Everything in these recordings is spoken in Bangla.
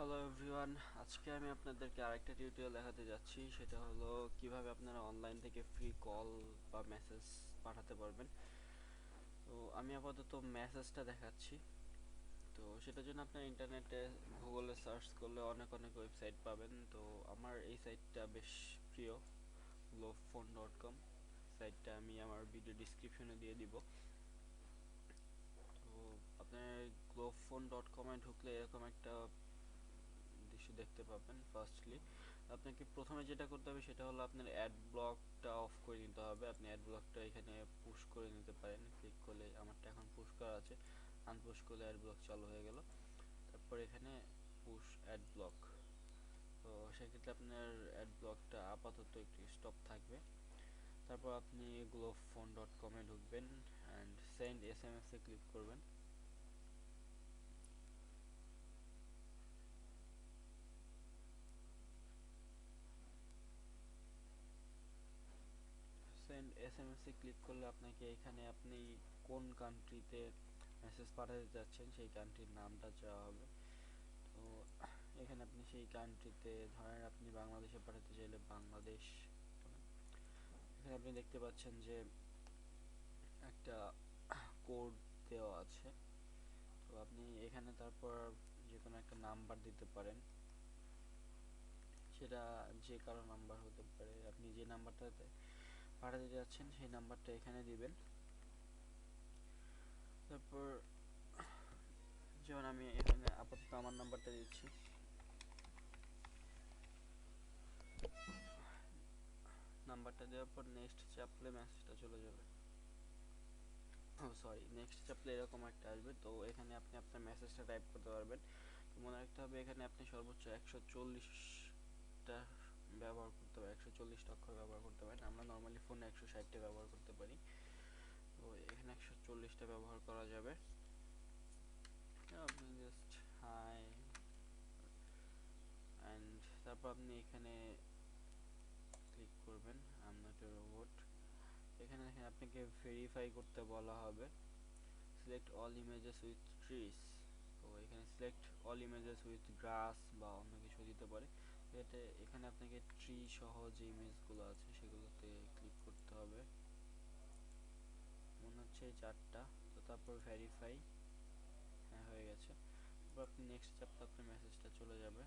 হ্যালো এভরিওয়ান, আজকে আমি আপনাদেরকে আরেকটা টিউটোরিয়াল দেখাতে যাচ্ছি। সেটা হলো কিভাবে আপনারা অনলাইন থেকে ফ্রি কল বা মেসেজ পাঠাতে পারবেন। তো আমি আপাতত মেসেজটা দেখাচ্ছি। তো সেটার জন্য আপনার ইন্টারনেটে গুগলে সার্চ করলে অনেক অনেক ওয়েবসাইট পাবেন। তো আমার এই সাইটটা বেশ প্রিয়, globphone.com। সাইটটা আমি আমার ভিডিও ডিসক্রিপশনে দিয়ে দিব। তো আপনার globphone.com এ ঢুকলে এরকম একটা দৃশ্য দেখতে পাবেন। ফার্স্টলি আপনাকে প্রথমে যেটা করতে হবে সেটা হলো আপনার অ্যাড ব্লকটা অফ করে নিতে হবে। আপনি অ্যাড ব্লকটা এখানে পুশ করে নিতে পারেন। ক্লিক করলে, আমারটা এখন পুশ করা আছে, আনপুশ করলে অ্যাড ব্লক চালু হয়ে গেল। তারপর এখানে পুশ অ্যাড ব্লক। তো সেক্ষেত্রে আপনার অ্যাড ব্লকটা আপাতত একটু স্টপ থাকবে। তারপর আপনি globphone.com এ ঢুকবেন and send SMS A click করবেন। সেন্ড এসএমএস এ ক্লিক করলে আপনাকে এখানে আপনি কোন কান্ট্রিতে মেসেজ পাঠাতে যাচ্ছেন সেই কান্ট্রির নামটা চাওয়া হবে। তো এখানে আপনি সেই কান্ট্রিতে, ধরেন আপনি বাংলাদেশে পাঠাতে চাইলে বাংলাদেশ। এখানে আপনি দেখতে পাচ্ছেন যে একটা কোড দেওয়া আছে। তো আপনি এখানে তারপর যে কোনো একটা নাম্বার দিতে পারেন। সেটা যে কারো নাম্বার হতে পারে। আপনি যে নাম্বারটাতে পাঠাতে যাচ্ছেন সেই নাম্বারটা এখানে দিবেন। তারপর যেমন আমি এখানে আপাতত আমার নাম্বারটা দিচ্ছি। নাম্বারটা দেওয়ার পর নেক্সট চাপলে মেসেজটা চলে যাবে। সরি, নেক্সট চাপলে এরকম একটা আসবে। তো এখানে আপনি আপনার মেসেজটা টাইপ করতে পারবেন। তো মনে রাখতে হবে এখানে আপনি সর্বোচ্চ 140টা ব্যবহার করতে পারেন, 140টা অক্ষর ব্যবহার করতে পারেন। আমরা নর্মালি ফোনে 160টা ব্যবহার করতে পারি। তো এখানে 140টা ব্যবহার করা যাবে। আপনি জাস্ট হাই অ্যান্ড তারপর আপনি এখানে ক্লিক করবেন I am not a robot. এখানে দেখেন আপনাকে ভেরিফাই করতে বলা হবে। Select all images with trees. তো এখানে সিলেক্ট অল ইমেজেস উইথ গ্রাস বা অন্য কিছু দিতে পারে। এতে এখানে আপনাকে ট্রি সহ যে ইমেজগুলো আছে সেগুলোতে ক্লিক করতে হবে। মনে হচ্ছে এই চারটা। তো তারপর ভেরিফাই, হ্যাঁ হয়ে গেছে। তারপর আপনি নেক্সট চাপতে আপনার মেসেজটা চলে যাবে।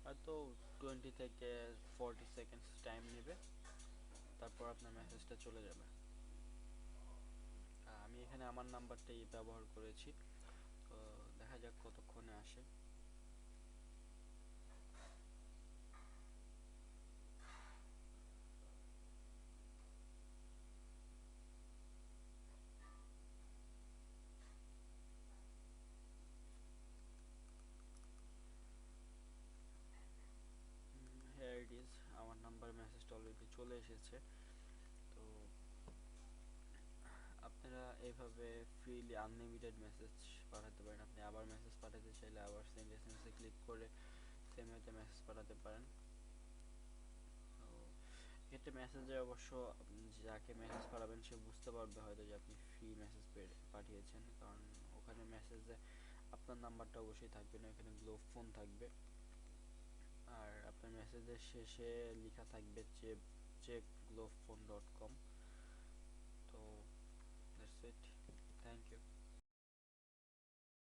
হয়তো 20 থেকে 40 সেকেন্ডস টাইম নেবে, তারপর আপনার মেসেজটা চলে যাবে। আমি এখানে আমার নাম্বারটাই ব্যবহার করেছি। তো দেখা যাক কতক্ষণে আসে। হেয়ার ইট ইজ, আমার নাম্বার মেসেজটা অলরেডি চলে এসেছে। তো আপনারা এইভাবে ফ্রিলি আনলিমিটেড মেসেজ পাঠাতে পারেন। আপনি আবার মেসেজ পাঠাতে চাইলে আবার সেন্ড এসএমএস এ ক্লিক করে সেম ওয়েতে মেসেজ পাঠাতে পারেন। তো এক্ষেত্রে মেসেজে অবশ্য যাকে মেসেজ পাঠাবেন সে বুঝতে পারবে হয়তো যে আপনি ফ্রি মেসেজ পাঠিয়েছেন, কারণ ওখানে মেসেজে আপনার নাম্বারটা অবশ্যই থাকবে না, এখানে গ্লোব ফোন থাকবে। আর আপনার মেসেজের শেষে লেখা থাকবে চেক globphone.com। তো দ্যাটস ইট, থ্যাংক ইউ।